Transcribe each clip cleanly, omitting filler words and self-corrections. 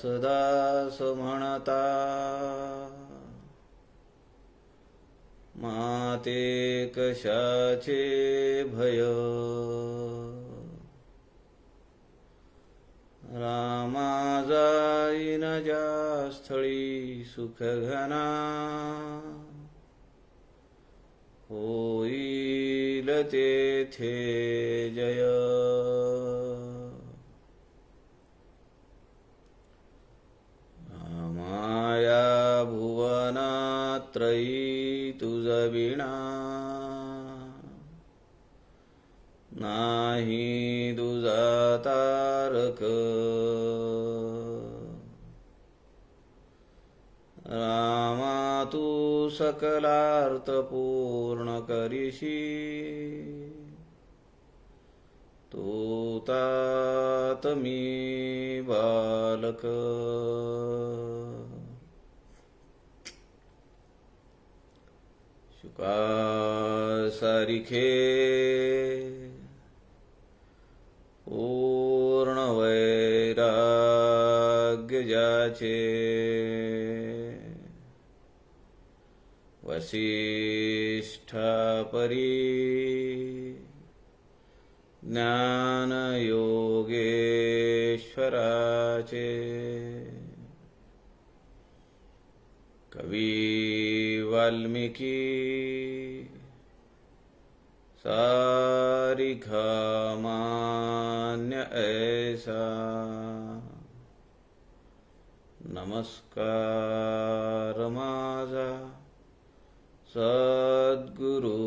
दास म्हणता माते कशाचे भय रामा जाईन ज्या स्थळी सुख घना होईल तेथे जय माया भुवनात्रयी तुझ विना नाही तुझा तारक रामा तू सकलार्थ पूर्ण करीशी तू तात मी बालक शुका सारिखे पूर्ण वैराग्य ज्याचे वसिष्ठा परी ज्ञान योगेश्वराचे कवी वाल्मिकी सारिखा मान्य ऐसा नमस्कार माझा सद्गुरु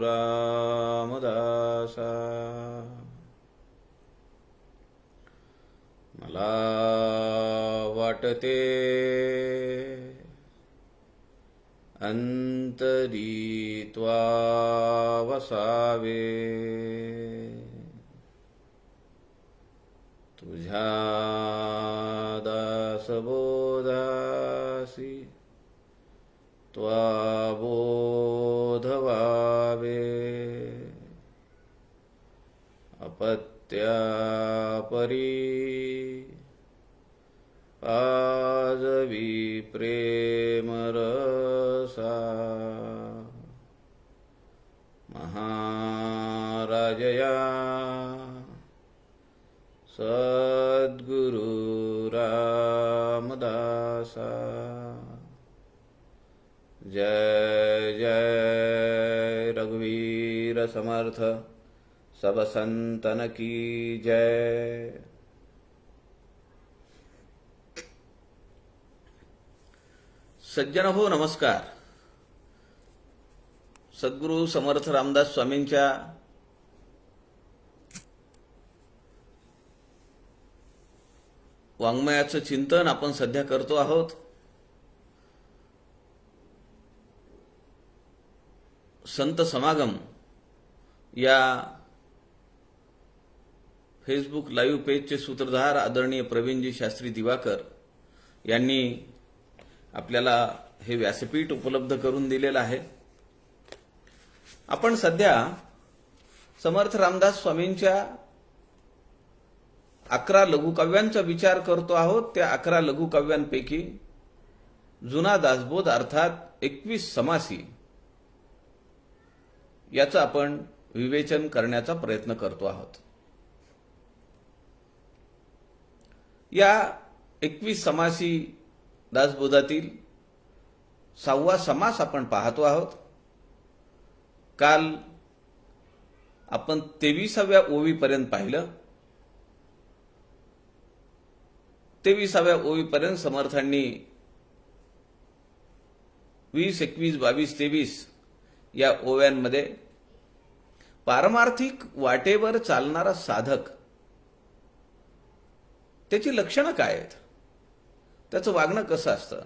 रामदासा मला वाटते अंतरी त्वा वसावे तुझ्या दासबोधासी त्वा बोध व्हावे अपत्यापरी पाजवी प्रेम रसा महाराजया सद्गुरु रामदासा जय जय रघुवीर समर्थ सब संतन की जय। सज्जन हो नमस्कार। सद्गुरु समर्थ रामदास स्वामींच्या वाङ्मयाचं चिंतन आपण सध्या करतो आहोत। संत समागम या फेसबुक लाईव्ह पेजचे सूत्रधार आदरणीय प्रवीणजी शास्त्री दिवाकर यांनी आपल्याला हे व्यासपीठ उपलब्ध करून दिलेलं आहे। आपण सध्या समर्थ रामदास स्वामींच्या 11 लघुकाव्यांचा विचार करतो आहोत। त्या 11 लघुकाव्यांपैकी जुना दासबोध अर्थात 21 समासी याचं आपण विवेचन करण्याचा प्रयत्न करतो आहोत। या 21 समासी दासबोधातील 6वा समास आपण पाहतो आहोत। काल आपण 23व्या ओवीपर्यंत पाहिलं। 23व्या ओवीपर्यंत समर्थांनी 20, 21, 22, 23 या ओव्यांमध्ये पारमार्थिक वाटेवर चालणारा साधक त्याची लक्षणं काय आहेत, त्याचं वागणं कसं असतं,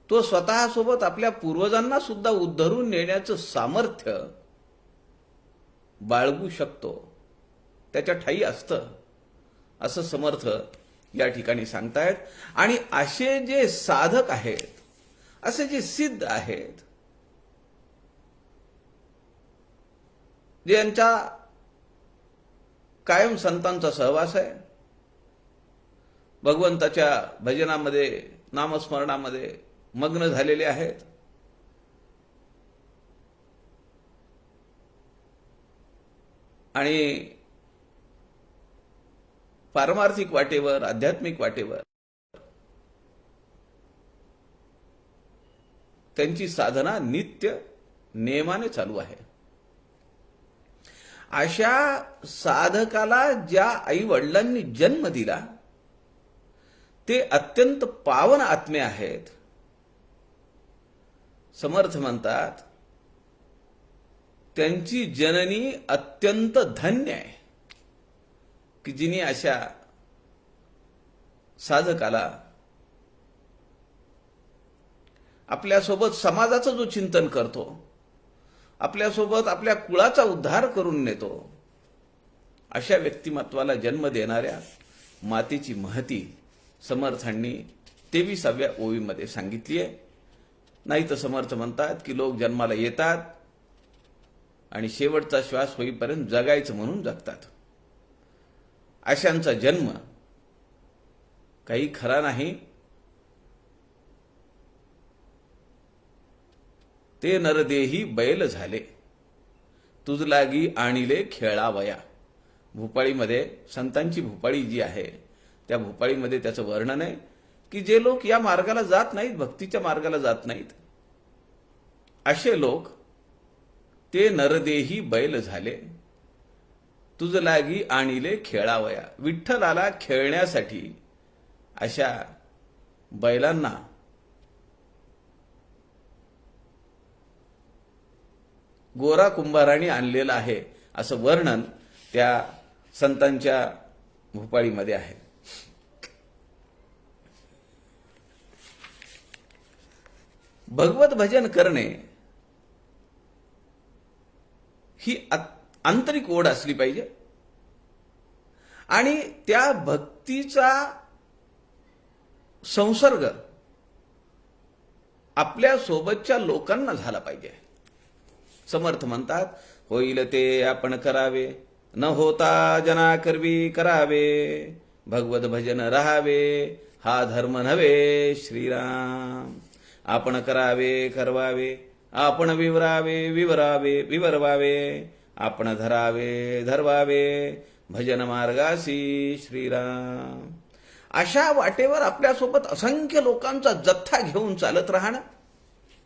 तो स्वतःसोबत आपल्या पूर्वजांना सुद्धा उद्धरून नेण्याचं सामर्थ्य बाळगू शकतो, त्याच्या ठायी असतं असं समर्थ या ठिकाणी सांगतायत। आणि असे जे साधक आहेत, असे जे सिद्ध आहेत, ज्यांचा कायम संतांचा सहवास आहे, भगवंताच्या भजनामध्ये, नामस्मरणामध्ये मग्न झालेले आहेत. आणि पारमार्थिक वाटेवर, आध्यात्मिक वाटेवर त्यांची साधना नित्य नेमाने चालू आहे. अशा साधकाला ज्या आई वडिलांनी जन्म दिला ते अत्यंत पावन आत्मे आहेत. समर्थ म्हणतात त्यांची जननी अत्यंत धन्य आहे की जिने अशा साधकाला आपल्यासोबत समाजाचं जो चिंतन करतो, आपल्यासोबत आपल्या कुळाचा उद्धार करून नेतो, अशा व्यक्तिमत्वाला जन्म देणाऱ्या मातेची महती समर्थांनी 23व्या ओवीमध्ये सांगितली आहे. नाही तर समर्थ म्हणतात की लोक जन्माला येतात आणि शेवटचा श्वास होईपर्यंत जगायचं म्हणून जगतात. अशांचा जन्म काही खरा नाही. ते नरदेही बैल झाले, तुझ लागी आणिले खेळावया. भूपाळीमध्ये संतांची भूपाळी जी आहे त्या भूपाळीमध्ये त्याचं वर्णन आहे की जे लोक या मार्गाला जात नाहीत, भक्तीच्या मार्गाला जात नाहीत, असे लोक ते नरदेही बैल झाले, तुझ लागी आणिले खेळावया. विठ्ठलाला खेळण्यासाठी अशा बैलांना गोरा कुंभाराने आणलेलं आहे, असं वर्णन त्या संतांच्या भूपाळीमध्ये आहे. भगवत भजन करणे ही आंतरिक ओढ असली पाहिजे आणि त्या भक्तीचा संसर्ग आपल्या सोबतच्या लोकांना झाला पाहिजे. समर्थ म्हणतात होईल ते आपण करावे, न होता जना करवी करावे, भगवत भजन राहावे हा धर्म नव्हे श्रीराम. आपण करावे करवावे, आपण विवरावे विवरावे विवरवावे, आपण धरावे धरवावे भजन मार्गासी श्रीराम. अशा वाटेवर आपल्यासोबत असंख्य लोकांचा जथ्था घेऊन चालत राहणं,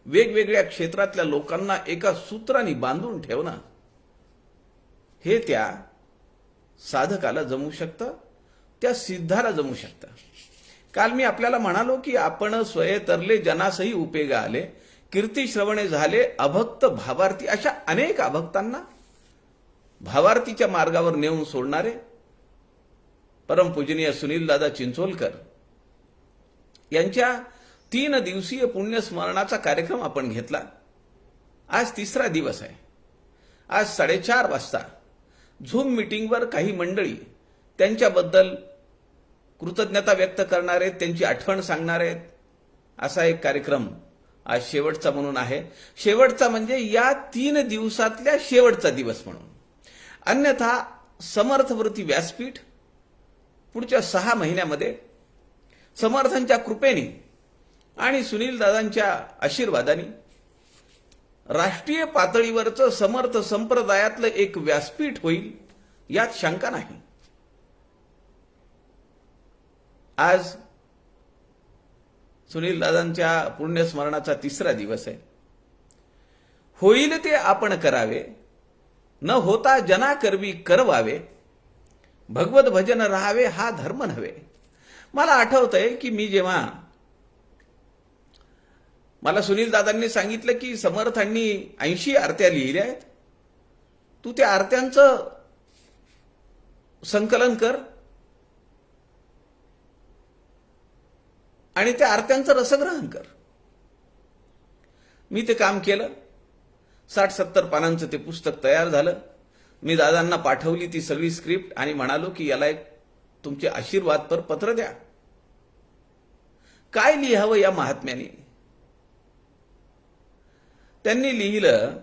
वेगवेगळ्या क्षेत्रातल्या लोकांना एका सूत्राने बांधून ठेवणं, हे त्या साधकाला जमू शकतं, त्या सिद्धाला जमू शकतं. काल मी आपल्याला म्हणालो की आपण स्वये तरले जनासही उपेगा आले, कीर्ती श्रवणे झाले अभक्त भावार्थी. अशा अनेक अभक्तांना भावार्थीच्या मार्गावर नेऊन सोडणारे परमपूजनीय सुनीलदादा चिंचोलकर यांच्या 3 दिवसीय पुण्यस्मरणाचा कार्यक्रम आपण घेतला. आज 3रा दिवस आहे. आज 4:30 वाजता झूम मीटिंगवर काही मंडळी त्यांच्याबद्दल कृतज्ञता व्यक्त करणार आहेत, त्यांची आठवण सांगणार आहेत. असा एक कार्यक्रम आज शेवटचा म्हणून आहे. शेवटचा म्हणजे या 3 दिवसातल्या शेवटचा दिवस म्हणून. अन्यथा समर्थवृत्ती व्यासपीठ पुढच्या 6 महिन्यामध्ये समर्थांच्या कृपेने आणि सुनीलदादांच्या आशीर्वादाने राष्ट्रीय पातळीवरचं समर्थ संप्रदायातलं एक व्यासपीठ होईल, यात शंका नाही. आज सुनीलदादांच्या पुण्यस्मरणाचा 3रा दिवस आहे. होईल ते आपण करावे, न होता जना करवी करवावे, भगवत भजन राहावे हा धर्म नव्हे. मला आठवतंय की मी जेव्हा मला सुनीलदादांनी सांगितलं की समर्थांनी 80 आरत्या लिहिल्या आहेत, तू त्या आरत्यांचं संकलन कर आणि त्या आरत्यांचं रसग्रहण कर. मी ते काम केलं. 60-70 पानांचं ते पुस्तक तयार झालं. मी दादांना पाठवली ती सगळी स्क्रिप्ट आणि म्हणालो की याला एक तुमचे आशीर्वादपर पत्र द्या. काय लिहावं या महात्म्याने? त्यांनी लिहिलं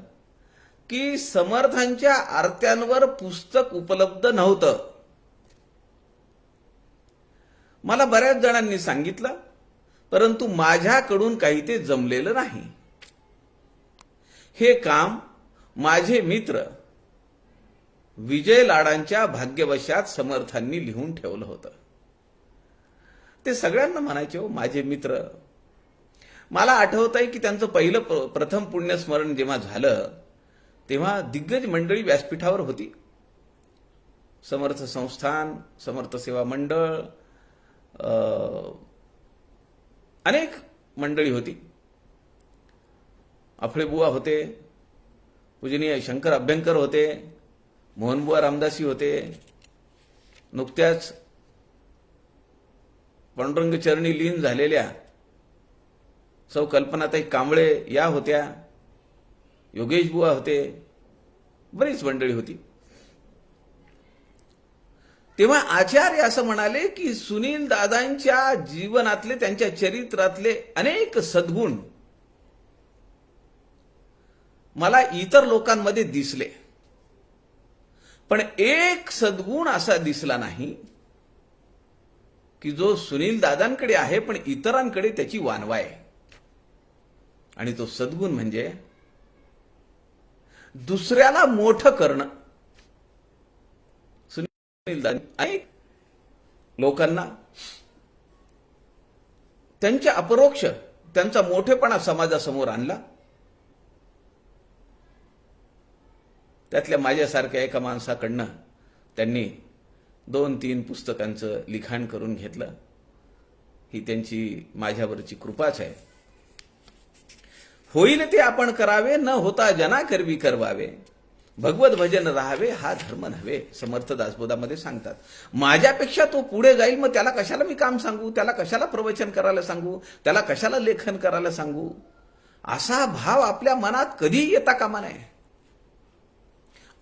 की समर्थांच्या आरत्यांवर पुस्तक उपलब्ध नव्हतं, मला बऱ्याच जणांनी सांगितलं, परंतु माझ्याकडून काही ते जमलेलं नाही. हे काम माझे मित्र विजय लाडांच्या भाग्यवशात समर्थांनी लिहून ठेवलं होतं. ते सगळ्यांना म्हणायचे, हो माझे मित्र. मला आठवत आहे की त्यांचं पहिलं प्रथम पुण्यस्मरण जेव्हा झालं तेव्हा दिग्गज मंडळी व्यासपीठावर होती. समर्थ संस्थान, समर्थ सेवा मंडळ, अनेक मंडळी होती. अफळेबुवा होते, पूजनीय शंकर अभ्यंकर होते, मोहनबुवा रामदासी होते, नुकत्याच पांडुरंग चरणी लीन झालेल्या सौ कल्पनाताई कांबळे या होत्या, योगेश बुवा होते, बरीच मंडळी होती. तेव्हा आचार्य असं म्हणाले की सुनील दादांच्या जीवनातले, त्यांच्या चरित्रातले अनेक सद्गुण मला इतर लोकांमध्ये दिसले, पण एक सद्गुण असा दिसला नाही की जो सुनील दादांकडे आहे पण इतरांकडे त्याची वानवा आहे. आणि तो सद्गुण म्हणजे दुसऱ्याला मोठं करणं. सुनील दादा अनेक लोकांना त्यांच्या अपरोक्ष त्यांचा मोठेपणा समाजासमोर आणला. त्यातल्या माझ्यासारख्या एका माणसाकडनं त्यांनी 2-3 पुस्तकांचं लिखाण करून घेतलं. ही त्यांची माझ्यावरची कृपाच आहे. होईल ते आपण करावे, न होता जना करवी करवावे, भगवत भजन राहावे हा धर्म नव्हे, समर्थ दासबोधामध्ये सांगतात. माझ्यापेक्षा तो पुढे जाईल, मग त्याला कशाला मी काम सांगू, त्याला कशाला प्रवचन करायला सांगू, त्याला कशाला लेखन करायला सांगू, असा भाव आपल्या मनात कधी येता कामा नये.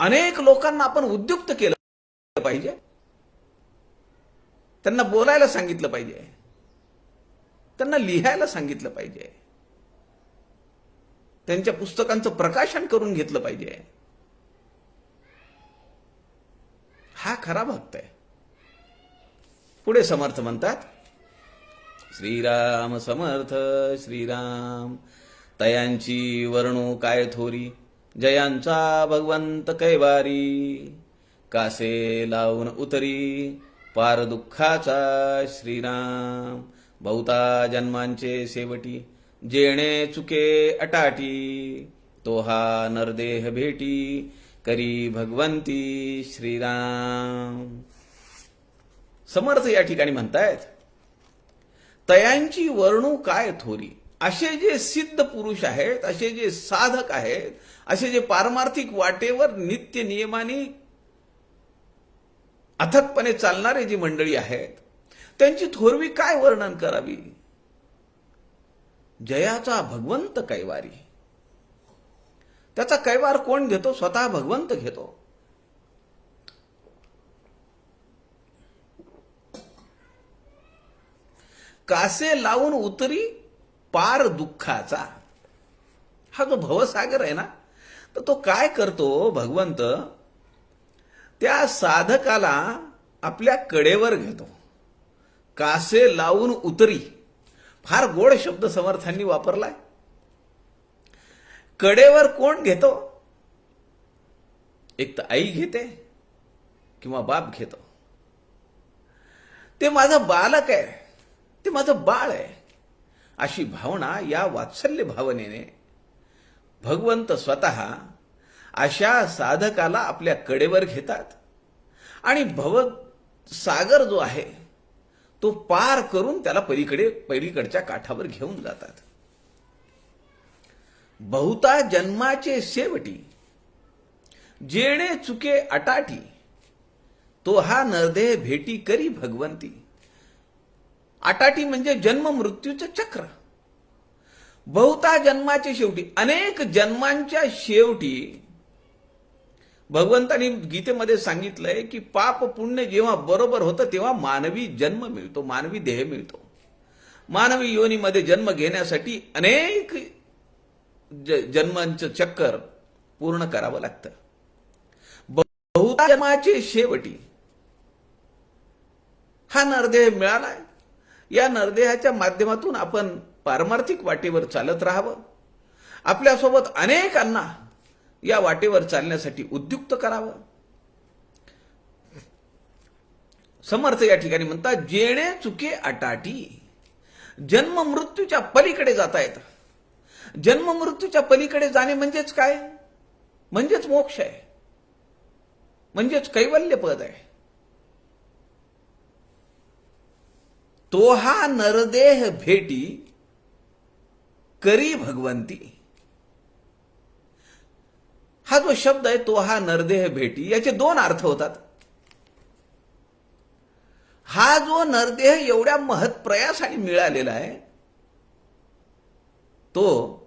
अनेक लोकांना आपण उद्युक्त केलं पाहिजे, त्यांना बोलायला सांगितलं पाहिजे, त्यांना लिहायला सांगितलं पाहिजे, त्यांच्या पुस्तकांचं प्रकाशन करून घेतलं पाहिजे. हा खरा भक्त आहे. पुढे समर्थ म्हणतात, श्रीराम समर्थ श्रीराम, तयांची वर्णू काय थोरी, जयांचा भगवंत कैवारी, कासे लावून उतरी पार दुःखाचा श्रीराम, बहुता जन्मांचे शेवटी जेणे चुके अटाटी, तो हा नरदेह भेटी करी भगवंती श्रीराम. समर्थ या ठिकाणी म्हणतायत, तयांची वर्णू काय थोरी. असे जे सिद्ध पुरुष आहेत, असे जे साधक आहेत, असे जे पारमार्थिक वाटेवर नित्य नियमाने अथकपणे चालणारे जी मंडळी आहेत, त्यांची थोरवी काय वर्णन करावी. जयाचा भगवंत कैवारी. त्याचा कैवार कोण घेतो? स्वतः भगवंत घेतो. कासे लावून उतरी पार दुःखाचा. हा जो भवसागर आहे ना, तर तो काय करतो भगवंत, त्या साधकाला आपल्या कडेवर घेतो. कासे लावून उतरी, फार गोड शब्द समर्थांनी वापरलाय. कडेवर कोण घेतो? एक तर आई घेते किंवा बाप घेतो. ते माझं बालक आहे, ते माझं बाळ आहे, अशी भावना या वात्सल्य भावनेने भगवंत स्वतः अशा साधकाला आपल्या कडेवर घेतात आणि भवसागर जो आहे तो पार करून त्याला पलीकडच्या काठावर घेऊन जातात. बहुता जन्माचे शेवटी जेणे चुके अटाटी, तो हा नरदेह भेटी करी भगवंती. अटाटी म्हणजे जन्म मृत्यूचं चक्र. बहुता जन्माचे शेवटी, अनेक जन्मांच्या शेवटी भगवंतांनी गीतेमध्ये सांगितलंय की पाप पुण्य जेव्हा बरोबर होतं तेव्हा मानवी जन्म मिळतो, मानवी देह मिळतो. मानवी योनीमध्ये जन्म घेण्यासाठी अनेक जन्मांचं चक्कर पूर्ण करावं लागतं. बहुता जन्माचे शेवटी हा नरदेह मिळालाय, या नरदेहाच्या माध्यमातून आपण पारमार्थिक वाटेवर चालत राहावं, आपल्यासोबत अनेकांना या वाटेवर चालण्यासाठी उद्युक्त करावं. समर्थ या ठिकाणी म्हणतात, जेणे चुके अटाटी. जन्म मृत्यूच्या पलीकडे जाता येतं. जन्म मृत्यूच्या पलीकडे जाणे म्हणजेच काय? म्हणजेच मोक्ष आहे, म्हणजेच कैवल्य पद आहे. तो हा नरदेह भेटी करी भगवंती. हा जो शब्द आहे, तो हा नरदेह भेटी, याचे दोन अर्थ होतात. हा जो नरदेह एवढ्या महत्प्रयासाने मिळालेला आहे, तो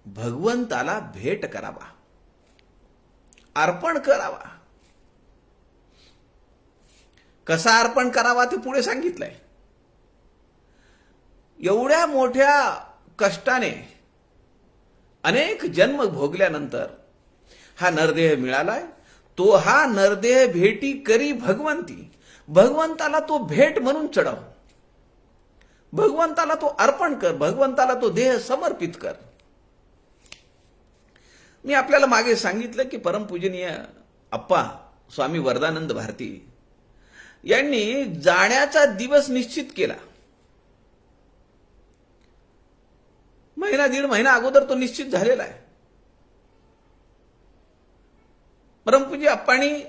भगवंताला भेट करावा, अर्पण करावा. कसा अर्पण करावा ते पुढे सांगितलंय. एवढ्या मोठ्या कष्टाने अनेक जन्म भोगल्यानंतर हा नरदेह मिळालाय. तो हा नरदेह भेटी करी भगवंती. भगवंताला तो भेट म्हणून चढव, भगवंताला तो अर्पण कर, भगवंताला तो देह समर्पित कर. मी आपल्याला मागे सांगितलं की परमपूजनीय अप्पा स्वामी वरदानंद भारती यांनी जाण्याचा दिवस निश्चित केला. महिना दीड महिना अगोदर तो निश्चित झालेला आहे. परमपूज्य अप्पांनी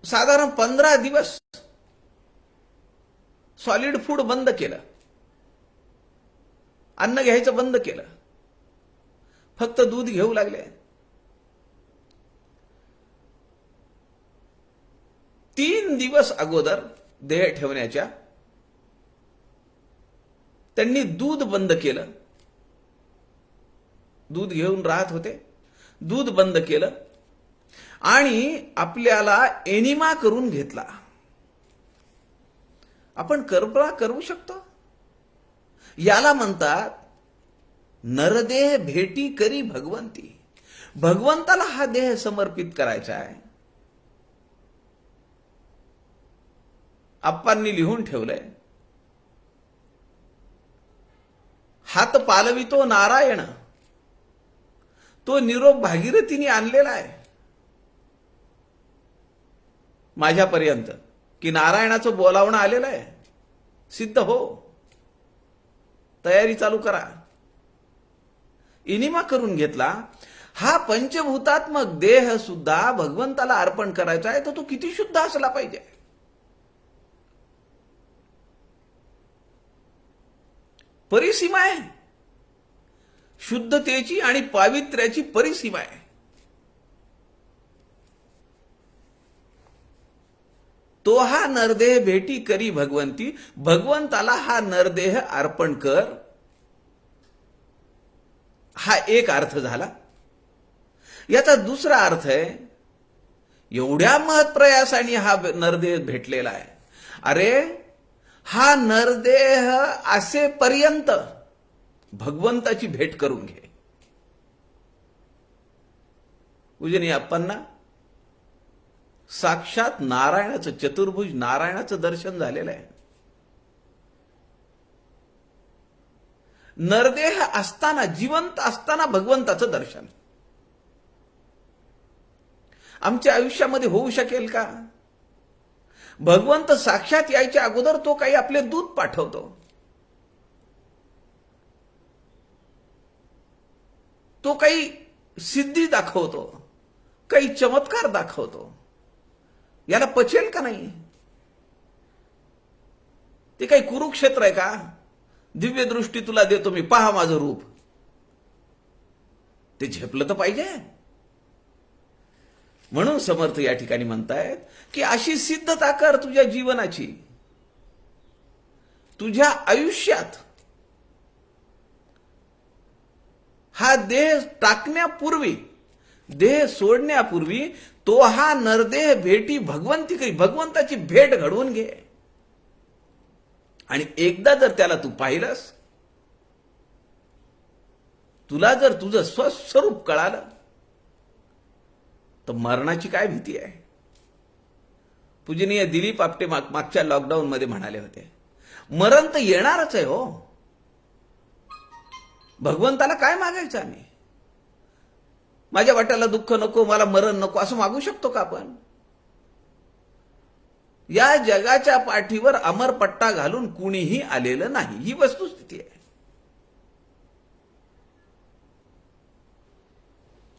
साधारण 15 दिवस सॉलिड फूड बंद केलं, अन्न घ्यायचं बंद केलं, फक्त दूध घेऊ लागले. 3 दिवस अगोदर देह ठेवण्याच्या त्यांनी दूध बंद केलं. दूध घेऊन राहत होते, दूध बंद केलं आणि आपल्याला एनिमा करून घेतला. आपण कल्पना करू शकतो? याला म्हणतात नरदेह भेटी करी भगवंती. भगवंताला हा देह समर्पित करायचा आहे. आप्पांनी लिहून ठेवलंय, हात पालवितो नारायण, तो निरोप भागीरथीने आणलेला आहे माझ्यापर्यंत, की नारायणाचं बोलावणं आलेलं आहे. सिद्ध हो, तयारी चालू करा. इनिमा करून घेतला. हा पंचभूतात्मक देह सुद्धा भगवंताला अर्पण करायचा आहे, तर तो किती शुद्ध असला पाहिजे. परिसीमा आहे, शुद्धतेची आणि पावित्र्याची परिसीमा आहे. तो हा नरदेह भेटी करी भगवंती. भगवंताला हा नरदेह अर्पण कर, हा एक अर्थ झाला. याचा दुसरा अर्थ आहे, एवढ्या महत्प्रयासाने हा नरदेह भेटलेला आहे, अरे हा नरदेह असेपर्यंत भगवंताची भेट करून घे. पूजनीय अप्पांना साक्षात नारायणाचं, चतुर्भुज नारायणाचं दर्शन झालेलं आहे. नरदेह असताना, जिवंत असताना भगवंताचं दर्शन आमच्या आयुष्यामध्ये होऊ शकेल का? भगवंत साक्षात यायच्या अगोदर तो काही आपले दूत पाठवतो, तो काही सिद्धी दाखवतो, काही चमत्कार दाखवतो. याला पचेल का नाही? ते काही कुरुक्षेत्र आहे का? दिव्य दृष्टी तुला देतो मी, पहा माझं रूप. ते झेपलं तर पाहिजे. म्हणून समर्थ या ठिकाणी म्हणतायत की अशी सिद्धता कर तुझ्या जीवनाची, तुझ्या आयुष्यात. हा देह टाकण्यापूर्वी, देह सोडण्यापूर्वी तो हा नरदेह भेटी भगवंती करी, भगवंताची भेट घडवून घे. आणि एकदा जर त्याला तू पाहिलंस, तुला जर तुझं स्वस्वरूप कळालं, तर मरणाची काय भीती आहे? पूजनीय दिलीप आपटे मागच्या लॉकडाऊन मध्ये म्हणाले होते, मरण तर येणारच आहे हो. भगवंताला काय मागायचं आम्ही? माझ्या वाट्याला दुःख नको, मला मरण नको असं मागू शकतो का आपण? या जगाच्या पाठीवर अमरपट्टा घालून कुणीही आलेलं नाही, ही वस्तुस्थिती आहे.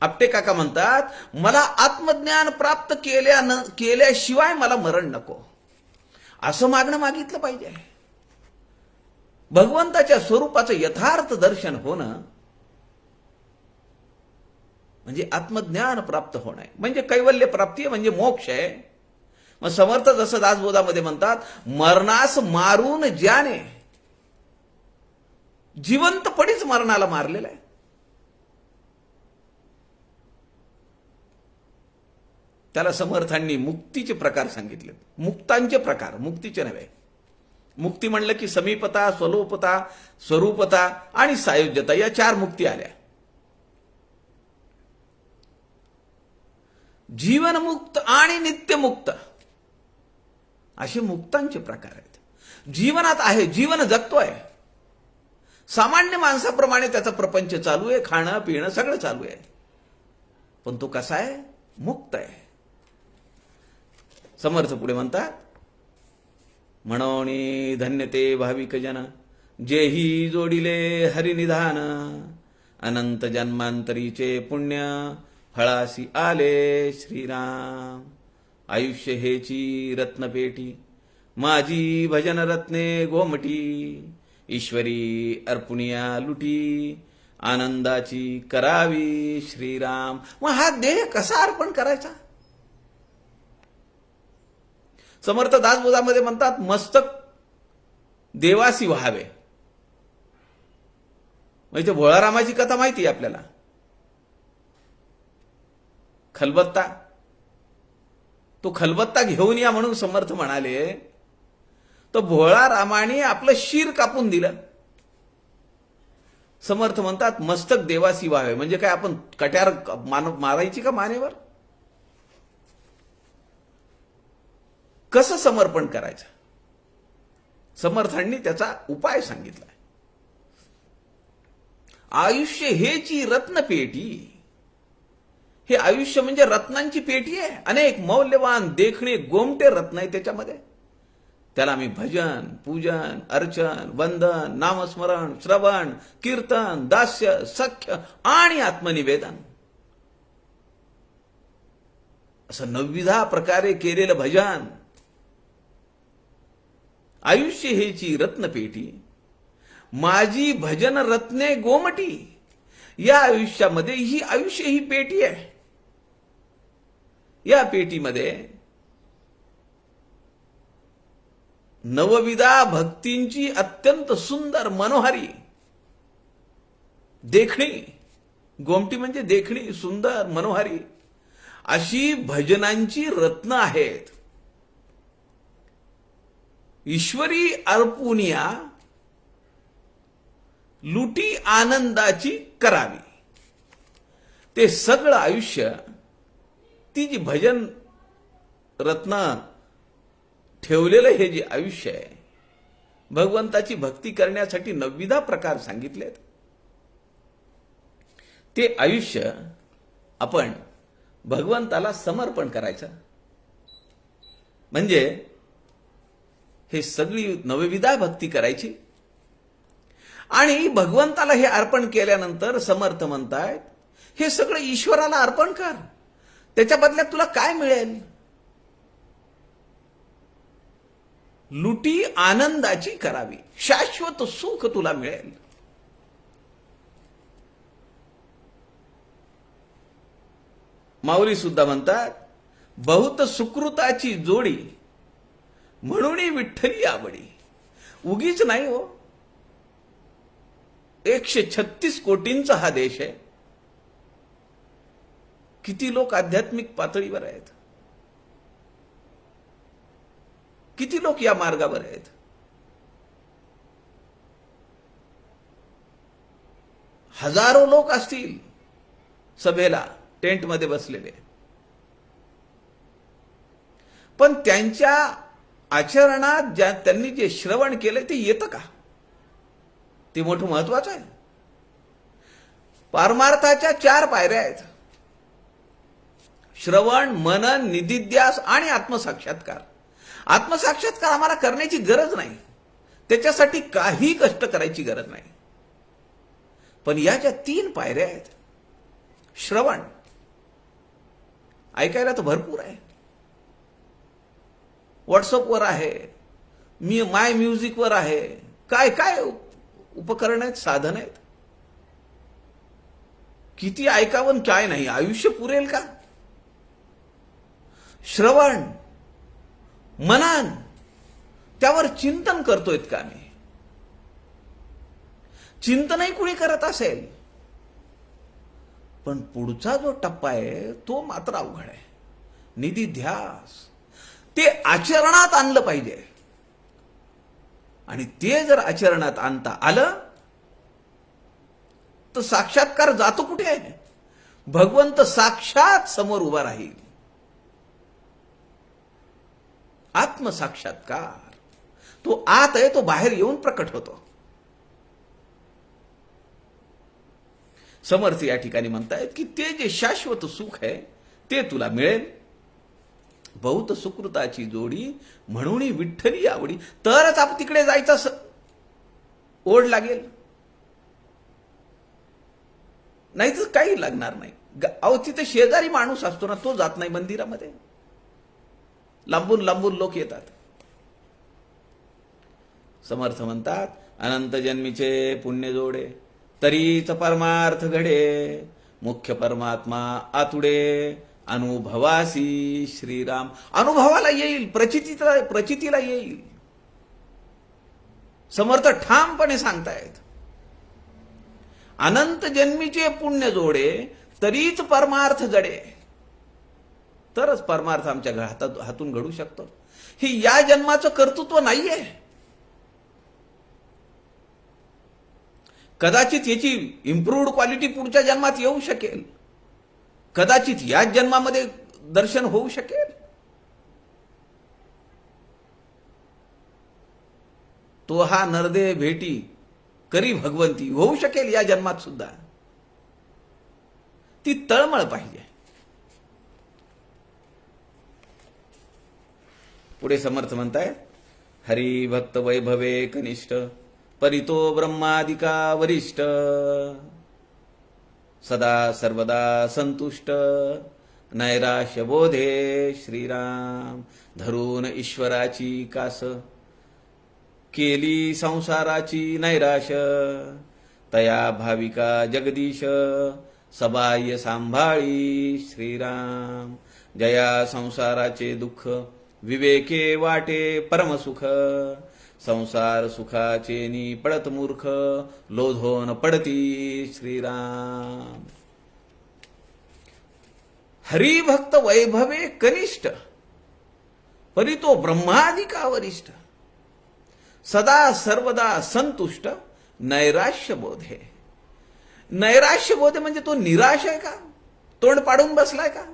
आपटे काका म्हणतात, मला आत्मज्ञान प्राप्त केल्याशिवाय मला मरण नको, असं मागणं मागितलं पाहिजे. भगवंताच्या स्वरूपाचं यथार्थ दर्शन होणं म्हणजे आत्मज्ञान प्राप्त होणं आहे, म्हणजे कैवल्य प्राप्ती आहे, म्हणजे मोक्ष आहे. मग समर्थ जसं दासबोधामध्ये म्हणतात, मरणास मारून ज्याने जिवंतपणीच मरणाला मारलेलं आहे. त्याला समर्थांनी मुक्तीचे प्रकार सांगितले. मुक्तांचे प्रकार, मुक्तीचे नव्हे. मुक्ती म्हणलं की समीपता, स्वलोपता, स्वरूपता आणि सायुज्यता या 4 मुक्ती आल्या. जीवनमुक्त आणि नित्यमुक्त असे मुक्तांचे प्रकार आहेत. जीवनात आहे, जीवन जगतोय, सामान्य माणसाप्रमाणे त्याचा प्रपंच चालू आहे, खाणं पिणं सगळं चालू आहे, पण तो कसा आहे? मुक्त आहे. समर्थ पुढे म्हणतात, म्हणोनी धन्य ते भाविक जन, जेही जोडिले हरिनिधान, अनंत जन्मांतरीचे पुण्य फळासी आले श्रीराम. आयुष्य हेची रत्नपेटी, माझी भजन रत्ने गोमटी, ईश्वरी अर्पुनिया लुटी, आनंदाची करावी श्रीराम. मग हा देह कसा अर्पण करायचा? समर्थ दासबोधामध्ये म्हणतात, मस्तक देवासी व्हावे. म्हणजे भोळारामाची कथा माहिती आहे आपल्याला, खलबत्ता, तो खलबत्ता घेऊन या म्हणून समर्थ म्हणाले, तो भोळा रामाने आपलं शीर कापून दिलं. समर्थ म्हणतात, मस्तक देवासी व्हावे, म्हणजे काय आपण कट्यार मारायची का मानेवर? कसं समर्पण करायचं? समर्थांनी त्याचा उपाय सांगितला. आयुष्य हेची रत्नपेटी. हे आयुष्य म्हणजे रत्नांची पेटी आहे. अनेक मौल्यवान देखणे गोमटे रत्न आहे त्याच्यामध्ये. त्याला आम्ही भजन, पूजन, अर्चन, वंदन, नामस्मरण, श्रवण, कीर्तन, दास्य, सख्य आणि आत्मनिवेदन असं 9 प्रकारे केलेलं भजन. आयुष्य हेची रत्नपेटी, माझी भजन रत्ने गोमटी. या आयुष्यामध्ये आयुष्य ही पेटी आहे. या पेटीमध्ये 9 भक्तींची अत्यंत सुंदर मनोहारी देखणी, गोमटी म्हणजे देखणी, सुंदर मनोहारी अशी भजनांची रत्न आहेत. ईश्वरी अर्पुनिया लुटी आनंदाची करावी. ते सगळं आयुष्य, ती जी भजन रत्न ठेवलेलं हे जे आयुष्य आहे, भगवंताची भक्ती करण्यासाठी 9 प्रकार सांगितलेत. ते आयुष्य आपण भगवंताला समर्पण करायचं. म्हणजे हे सगळी 9 भक्ती करायची आणि भगवंताला हे अर्पण केल्यानंतर समर्थ म्हणतायत, हे सगळं ईश्वराला अर्पण कर, त्याच्या बदल्यात तुला काय मिळेल? लुटी आनंदाची करावी, शाश्वत सुख तुला मिळेल. माऊली सुद्धा म्हणतात, बहुत सुकृताची जोडी म्हणून विठ्ठली आवडी. उगीच नाही हो, 136 कोटींचा हा देश आहे. किती लोक आध्यात्मिक पातळीवर आहेत, किती लोक या मार्गावर आहेत. हजारो लोक असतील सभेला टेंटमध्ये बसलेले. पण त्यांच्या आचरणात त्यांनी जे श्रवण केलंय ते येतं का, ते मोठं महत्वाचं आहे. पारमार्थाच्या 4 पायऱ्या आहेत: श्रवण, मनन, निधिध्यास आणि आत्मसाक्षात्कार. आत्मसाक्षात्कार आम्हाला करण्याची गरज नाही, त्याच्यासाठी काही कष्ट करायची गरज नाही. पण या ज्या 3 पायऱ्या आहेत, श्रवण, ऐकायला तर भरपूर आहे, व्हॉट्सअपवर आहे, माय म्युझिकवर आहे, काय काय उपकरण आहेत, साधन आहेत. किती ऐकावं काय नाही, आयुष्य पुरेल का? श्रवण, मनन, त्यावर चिंतन करतोय का मी? चिंतनही कुणी करत असेल, पण पुढचा जो टप्पा आहे तो मात्र अवघड आहे. निधिध्यास, ते आचरणात आणलं पाहिजे. आणि ते जर आचरणात आणता आलं तर साक्षात्कार जातो कुठे आहे? भगवंत साक्षात समोर उभा राहील. आत्मसाक्षात्कार, तो आत आहे, तो बाहेर येऊन प्रकट होतो. समर्थ या ठिकाणी म्हणतायत की ते जे शाश्वत सुख आहे ते तुला मिळेल. बहुत सुकृताची जोडी म्हणून विठ्ठली आवडी. तरच आपण तिकडे जायचं ओढ लागेल, नाही तर काही लागणार नाही. अहो, तिथे शेजारी माणूस असतो ना, तो जात नाही मंदिरामध्ये. लांबून लांबून लोक येतात. समर्थ म्हणतात, अनंत जन्मीचे पुण्य जोडे तरीच परमार्थ घडे. मुख्य परमात्मा आतुडे अनुभवासी श्रीराम. अनुभवाला येईल, प्रचितीला येईल. समर्थ ठामपणे सांगतायत, अनंत जन्मीचे पुण्य जोडे तरीच परमार्थ जडे. तरच परमार्थ आमच्या हातून घडू शकतो. ही या जन्माचं कर्तृत्व नाहीये. कदाचित याची इम्प्रूव्ड क्वालिटी पुढच्या जन्मात येऊ शकेल, कदाचित याच जन्मामध्ये दर्शन होऊ शकेल. तो हा नरदेह भेटी करी भगवंती होऊ शकेल या जन्मात सुद्धा. ती तळमळ पाहिजे. पुढे समर्थ म्हणताय, हरी भक्त वैभवे कनिष्ठ परितो ब्रह्मादिका वरिष्ठ. सदा सर्वदा संतुष्ट नैराश्य बोधे श्रीराम. धरून ईश्वराची कास केली संसाराची नैराश. तया भाविका जगदीश सबाह्य सांभाळी श्रीराम. जया संसाराचे दुःख विवेके वाटे परमसुख. संसार सुखाचे नि पडत मूर्ख लोधोन पडती श्रीराम. हरिभक्त वैभवे कनिष्ठ परितो ब्रह्मादिका वरिष्ठ. सदा सर्वदा संतुष्ट नैराश्य बोधे. नैराश्य बोधे म्हणजे तो निराश आहे का? तोंड पाडून बसलाय का?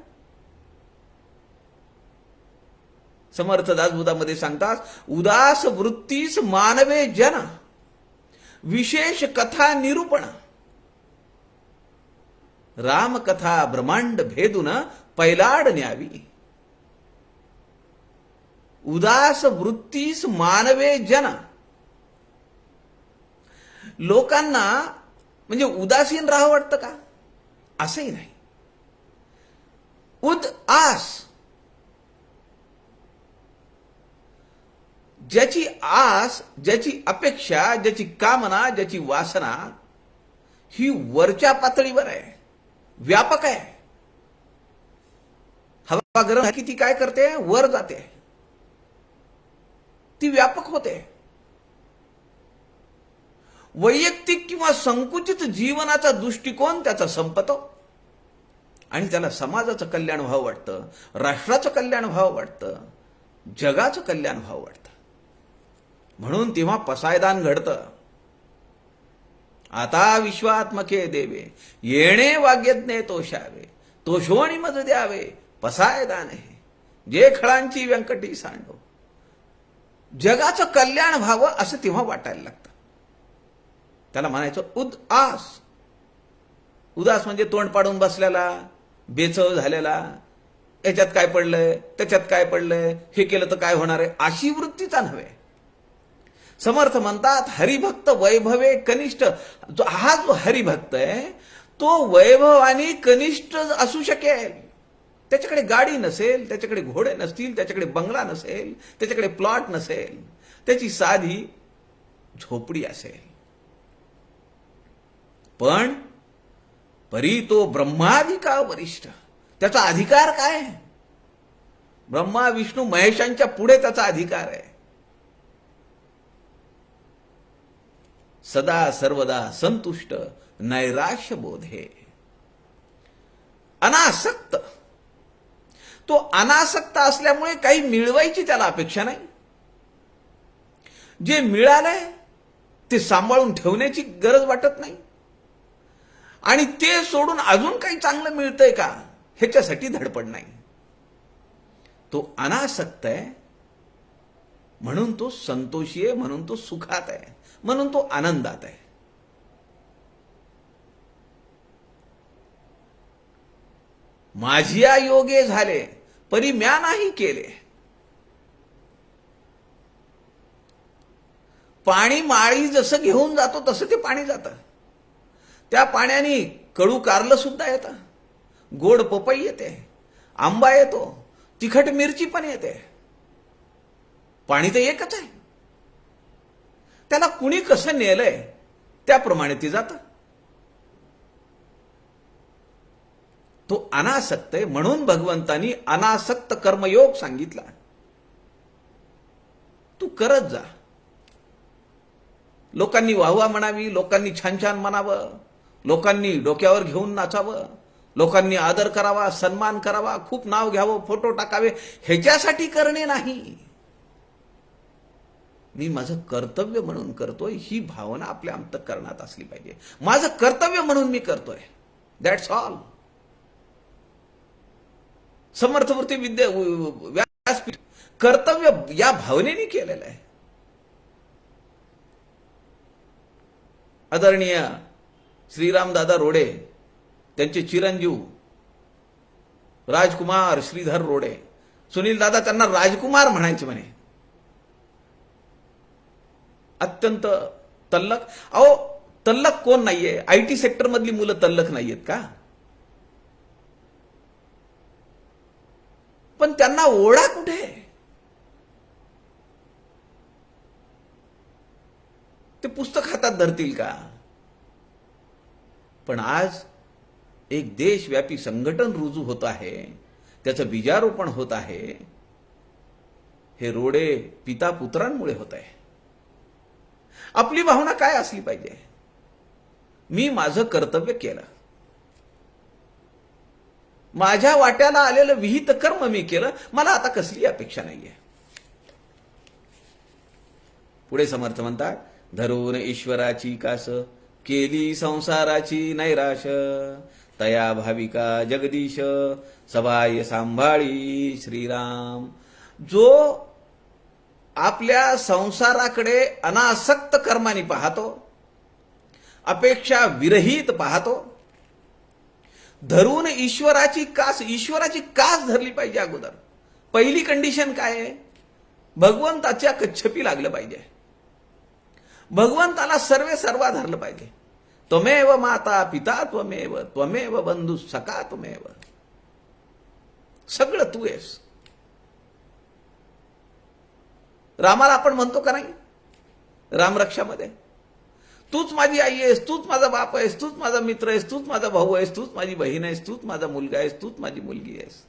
समर्थ दासबोधामध्ये सांगतात, उदास वृत्तीस मानवे जन विशेष कथा निरूपण. रामकथा ब्रह्मांड भेदून पैलाड न्यावी. उदास वृत्तीस मानवे जन. लोकांना म्हणजे उदासीन राहावं वाटतं का? असंही नाही. आस, ज्याची आस, ज्याची अपेक्षा, ज्याची कामना, ज्याची वासना ही वरच्या पातळीवर आहे, व्यापक आहे. हवा गरम की ती काय करते? वर जाते, ती व्यापक होते. वैयक्तिक किंवा संकुचित जीवनाचा दृष्टिकोन त्याचा संपतो आणि त्याला समाजाचं कल्याण व्हावं वाटतं, राष्ट्राचं कल्याण व्हावं वाटतं, जगाचं कल्याण व्हावं वाटतं. म्हणून तेव्हा पसायदान घडतं. आता विश्वात्मके देवे येणे वाग्यज्ञे तोषावे. तोषोणी मज द्यावे पसायदान हे. जे खळांची व्यंकटी सांडो. जगाचं कल्याण व्हावं असं तेव्हा वाटायला लागतं. त्याला म्हणायचं उदास. उदास म्हणजे तोंड पाडून बसलेला, बेचव झालेला, याच्यात काय पडलंय, त्याच्यात काय पडलंय, हे केलं तर काय होणार आहे, अशी वृत्तीचा नव्हे. समर्थ म्हणतात हरिभक्त वैभवे कनिष्ठ. हा जो हरिभक्त आहे तो वैभवानी कनिष्ठ असू शकेल. त्याच्याकडे गाडी नसेल, त्याच्याकडे घोडे नसतील, त्याच्याकडे बंगला नसेल, त्याच्याकडे प्लॉट नसेल, त्याची साधी झोपडी असेल, पण परी तो ब्रह्मादिका वरिष्ठ. त्याचा अधिकार काय? ब्रह्मा विष्णू महेशांच्या पुढे त्याचा अधिकार आहे. सदा सर्वदा संतुष्ट नैराश्य बोधे. अनासक्त. तो अनासक्त असल्यामुळे काही मिळवायची त्याला अपेक्षा नाही. जे मिळालंय ते सांभाळून ठेवण्याची गरज वाटत नाही. आणि ते सोडून अजून काही चांगलं मिळतंय का ह्याच्यासाठी धडपड नाही. तो अनासक्त आहे म्हणून तो संतोषी आहे, म्हणून तो सुखात आहे, म्हणून तो आनंदात आहे. माझिया योगे झाले परी म्या नाही केले. पाणी माळी जसं घेऊन जातो तसं ते पाणी जातं. त्या पाण्याने कडू कारलं सुद्धा येतं, गोड पपई येते, आंबा येतो, तिखट मिरची पण येते. पाणी तर एकच आहे. त्याला कुणी कसं नेलंय त्याप्रमाणे ते जातं. तो अनासक्त आहे म्हणून भगवंतानी अनासक्त कर्मयोग सांगितला. तू करत जा. लोकांनी वाहवा म्हणावी, लोकांनी छान छान म्हणावं, लोकांनी डोक्यावर घेऊन नाचावं, लोकांनी आदर करावा, सन्मान करावा, खूप नाव घ्यावं, फोटो टाकावे, ह्याच्यासाठी करणे नाही. मी माझं कर्तव्य म्हणून करतोय ही भावना आपल्या अंतःकरणात असली पाहिजे. माझं कर्तव्य म्हणून मी करतोय, दॅट्स ऑल. समर्थमूर्ती व्यासपीठ कर्तव्य या भावनेने केलेलं आहे. आदरणीय श्रीरामदादा रोडे, त्यांचे चिरंजीव राजकुमार श्रीधर रोडे, सुनील दादा त्यांना राजकुमार म्हणायचे म्हणे. अत्यंत तल्लख. अहो तल्लख कोण नाहीये? आयटी सेक्टर मधली मुलं तल्लख नाहीयेत का? पण त्यांना ओढा कुठे? ते पुस्तक हातात धरतील का? पण आज एक देशव्यापी संघटन रुजू होत आहे, त्याचं बीजारोपण होत आहे. हे रोडे पिता पुत्रांमुळे होत आहे. आपली भावना काय असली पाहिजे? मी माझं कर्तव्य केलं, माझ्या वाट्याला आलेलं विहित कर्म मी केलं, मला आता कसली अपेक्षा नाहीये. पुढे समर्थ म्हणतात धरून ईश्वराची कास केली संसाराची नैराश तया भाविका जगदीश सबाय सांभाळी श्रीराम. जो आपल्या संसाराकडे अनासक्त कर्माने पाहतो, अपेक्षा विरहित पाहतो, धरून ईश्वराची कास. ईश्वराची कास धरली पाहिजे. अगोदर पहिली कंडिशन काय आहे? भगवंताच्या कच्छपी लागलं पाहिजे. भगवंताला सर्वे सर्वा धरलं पाहिजे. त्वमेव माता पिता त्वमेव, त्वमेव बंधू सखा त्वमेव. सगळं तू आहेस. रामाला आपण म्हणतो का नाही रामरक्षामध्ये, तूच माझी आई आहेस, तूच माझा बाप आहेस, तूच माझा मित्र आहेस, तूच माझा भाऊ आहेस, तूच माझी बहीण आहेस, तूच माझा मुलगा आहेस, तूच माझी मुलगी आहेस.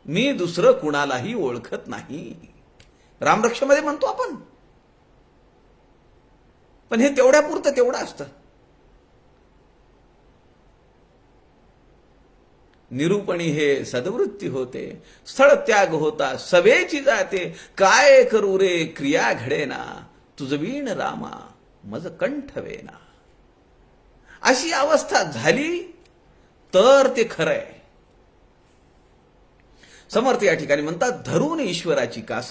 मी दुसरं कुणालाही ओळखत नाही. रामरक्षामध्ये म्हणतो आपण. पण हे तेवढ्यापुरतं तेवढं असतं. निरूपणी हे सद्वृत्ती होते, स्थळ त्याग होता सवेची जाते. काय करू रे क्रिया घडेना, तुझवीण रामा मज कंठ वेना. अशी अवस्था झाली तर ते खरं आहे. समर्थ या ठिकाणी म्हणतात, धरून ईश्वराची कास,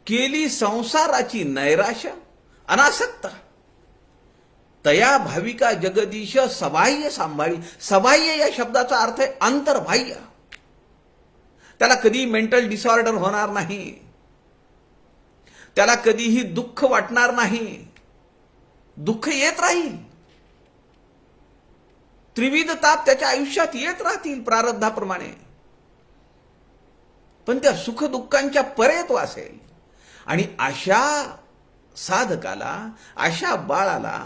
केली संसाराची नैराश्य अनासक्त, तया भाविका जगदीश सबाह्य सांभाळी. सबाह्य या शब्दाचा अर्थ आहे अंतर्बाह्य. त्याला कधी मेंटल डिसऑर्डर होणार नाही, त्याला कधीही दुःख वाटणार नाही. दुःख येत राहील, त्रिविध ताप त्याच्या आयुष्यात येत राहतील प्रारब्धाप्रमाणे, पण त्या सुख दुःखांच्या परेत वासेल. आणि अशा साधकाला, अशा बाळाला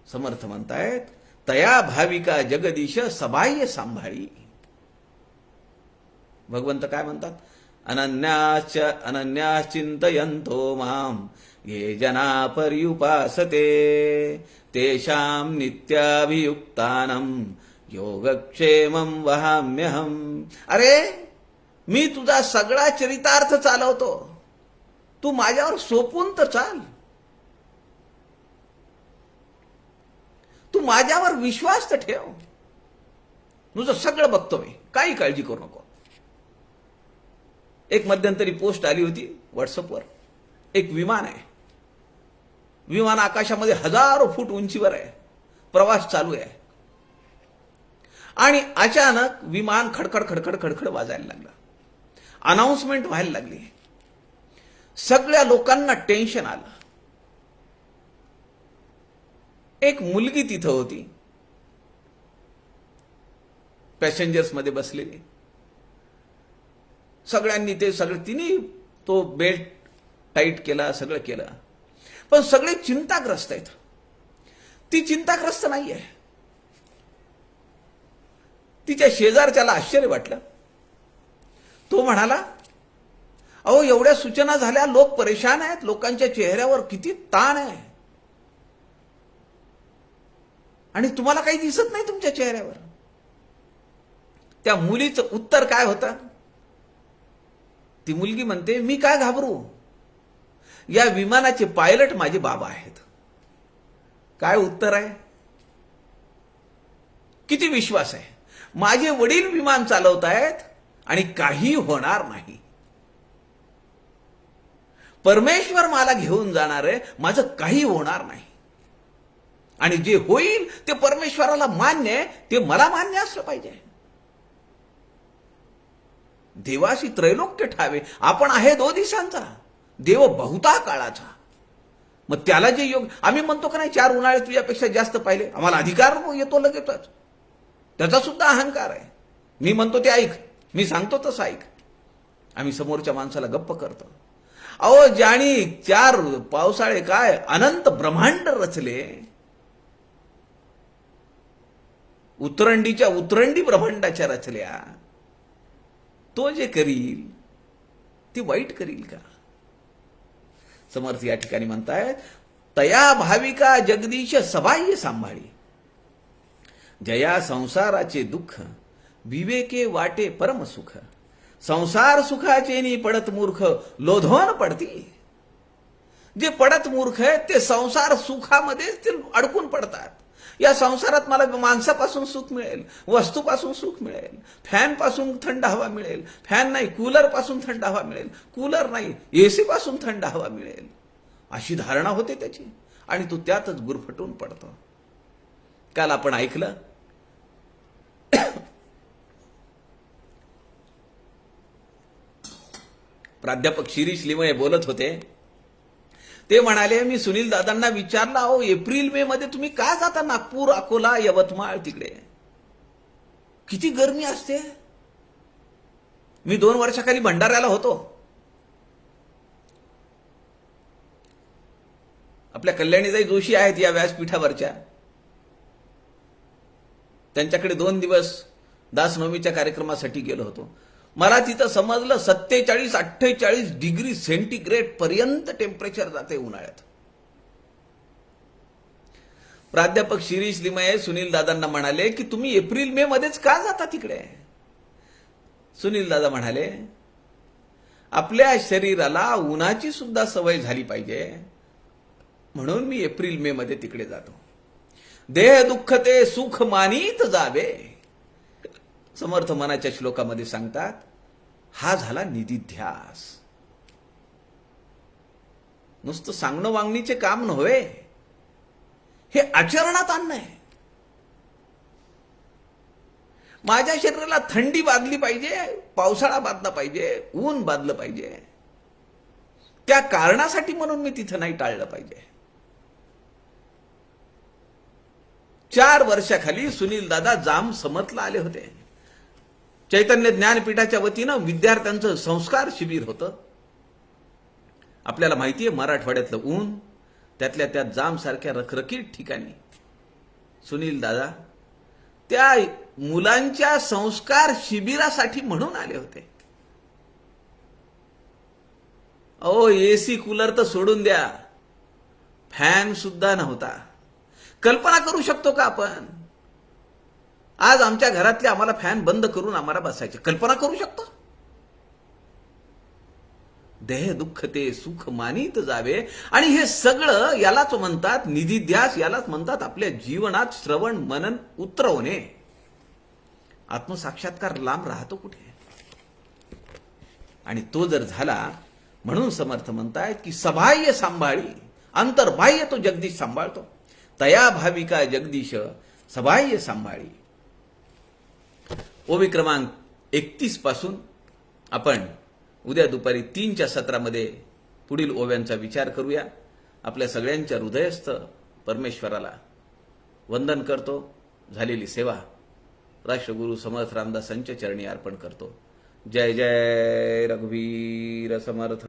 समर्थ म्हणतायत, तया भाविका जगदीश सबाह्य सांभाळी. भगवंत काय म्हणतात, अनन्याश्चिंतयन्तो माम ये जना पर्युपासते तेषां नित्याभियुक्तानां योगक्षेमं वहाम्यहम. अरे मी तुझा सगळा चरितार्थ चालवतो, तू माझ्यावर सोपून तर चाल, तू माझ्यावर विश्वास तर ठेव. तुझं सगळं बघतो मी, काही काळजी करू नको. एक मध्यंतरी पोस्ट आली होती व्हॉट्सअपवर. एक विमान आहे, विमान आकाशामध्ये हजारो फूट उंचीवर आहे, प्रवास चालू आहे, आणि अचानक विमान खडखड खडखड खडखड वाजायला लागलं. अनाउन्समेंट व्हायला लागली. सगळ्या लोकांना टेन्शन आलं. एक मुलगी तिथं होती, पॅसेंजर्स मध्ये बसलेली. सगळ्यांनी तिने तो बेल्ट टाईट केला, सगळं केलं, पण सगळे चिंताग्रस्त आहेत. ती चिंताग्रस्त नाहीये. तिच्या शेजारच्याला आश्चर्य वाटलं. तो म्हणाला, अहो एवढ्या सूचना झाल्या, लोक परेशान आहेत, लोकांच्या चेहऱ्यावर किती ताण आहे, आणि तुम्हाला काही दिसत नाही तुमच्या चेहऱ्यावर. त्या मुलीचं उत्तर काय होतं? ती मुलगी म्हणते, मी काय घाबरू, या विमानाचे पायलट माझे बाबा आहेत. काय उत्तर आहे? किती विश्वास आहे. माझे वडील विमान चालवतायत आणि काही होणार नाही. परमेश्वर मला घेऊन जाणार आहे, माझं काही होणार नाही. आणि जे होईल ते परमेश्वराला मान्य आहे, ते मला मान्य असलं पाहिजे. देवाशी त्रैलोक्य ठावे. आपण आहे 2 दिवसांचा, देव बहुता काळाचा. मग त्याला जे योग, आम्ही म्हणतो का नाही 4 उन्हाळे तुझ्यापेक्षा जास्त पाहिले, आम्हाला अधिकार येतो लगेचच. त्याचा सुद्धा अहंकार आहे. मी म्हणतो ते ऐक, मी सांगतो तसं ऐक. आम्ही समोरच्या माणसाला गप्प करतो. अहो ज्यानी 4 पावसाळे काय अनंत ब्रह्मांड रचले, उतरंडीच्या उतरंडी ब्रह्मांडाच्या रचल्या, तो जे करील ती वाईट करील का? समर्थ या ठिकाणी म्हणतायत, तया भाविका जगदीश सबाह्य सांभाळी. जया संसाराचे दुःख विवेके वाटे परम सुख. संसार सुखाचे नि पडत मूर्ख लोधोन पडती. जे पडत मूर्ख आहेत ते संसार सुखामध्ये ते अडकून पडतात. या संसारात मला माणसापासून सुख मिळेल, वस्तूपासून सुख मिळेल, फॅन पासून थंड हवा मिळेल, फॅन नाही कूलर पासून थंड हवा मिळेल, कूलर नाही एसी पासून थंड हवा मिळेल, अशी धारणा होते त्याची, आणि तो त्यातच गुरफटून पडतो. काल आपण ऐकलं, प्राध्यापक शिरीष लिमये बोलत होते. ते म्हणाले, मी सुनील दादांना विचारलं, अहो एप्रिल मे मध्ये तुम्ही का जाता नागपूर, अकोला, यवतमाळ, तिकडे किती गरमी असते. मी 2 वर्षाखाली भंडाऱ्याला होतो. आपल्या कल्याणीताई जोशी आहेत या व्यासपीठावरच्या, त्यांच्याकडे 2 दिवस दासनवमीच्या कार्यक्रमासाठी गेलो होतो. मला तिथं समजलं 47-48 डिग्री सेंटीग्रेड पर्यंत टेम्परेचर जाते उन्हाळ्यात. प्राध्यापक शिरीष लिमये सुनील दादांना म्हणाले की तुम्ही एप्रिल मे मध्येच का जाता तिकडे. सुनील दादा म्हणाले, आपल्या शरीराला उन्हाची सुद्धा सवय झाली पाहिजे, म्हणून मी एप्रिल मे मध्ये तिकडे जातो. देह दुःख ते सुख मानीत जावे. समर्थ मनाच्या श्लोकामध्ये सांगतात, हा झाला निधिध्यास. नुसतं सांगणं वांगणीचे काम नव्हे, हे आचरणात आणणं आहे. माझ्या शरीराला थंडी बाधली पाहिजे, पावसाळा बाधला पाहिजे, ऊन बाधलं पाहिजे, त्या कारणासाठी म्हणून मी तिथं नाही टाळलं पाहिजे. 4 वर्षाखाली सुनील दादा जाम समतला आले होते. चैतन्य ज्ञानपीठाच्या वतीनं विद्यार्थ्यांचं संस्कार शिबिर होतं. आपल्याला माहितीये मराठवाड्यातलं ऊन, त्यातल्या त्यात जाम सारख्या रखरखीत ठिकाणी सुनील दादा त्या मुलांच्या संस्कार शिबिरासाठी म्हणून आले होते. अहो, एसी कूलर तर सोडून द्या, फॅन सुद्धा नव्हता. कल्पना करू शकतो का आपण? आज आमच्या घरातले आम्हाला फॅन बंद करून आम्हाला बसायचे. कल्पना करू शकतो? देह दुःख ते सुख मानीत जावे. आणि हे सगळं यालाच म्हणतात निधिध्यास, यालाच म्हणतात आपल्या जीवनात श्रवण मनन उतरवणे. आत्मसाक्षात्कार लांब राहतो कुठे? आणि तो जर झाला, म्हणून समर्थ म्हणतायत की सबाह्य सांभाळी अंतर्बाह्य तो जगदीश सांभाळतो. तया भाविका जगदीश सबाह्य सांभाळी. ओवी क्रमांक 31 पासून आपण उद्या दुपारी 3च्या सत्रामध्ये पुढील ओव्यांचा विचार करूया. आपल्या सगळ्यांच्या हृदयस्थ परमेश्वराला वंदन करतो. झालेली सेवा राष्ट्रगुरु समर्थ रामदासांच्या चरणी अर्पण करतो. जय जय रघुवीर समर्थ.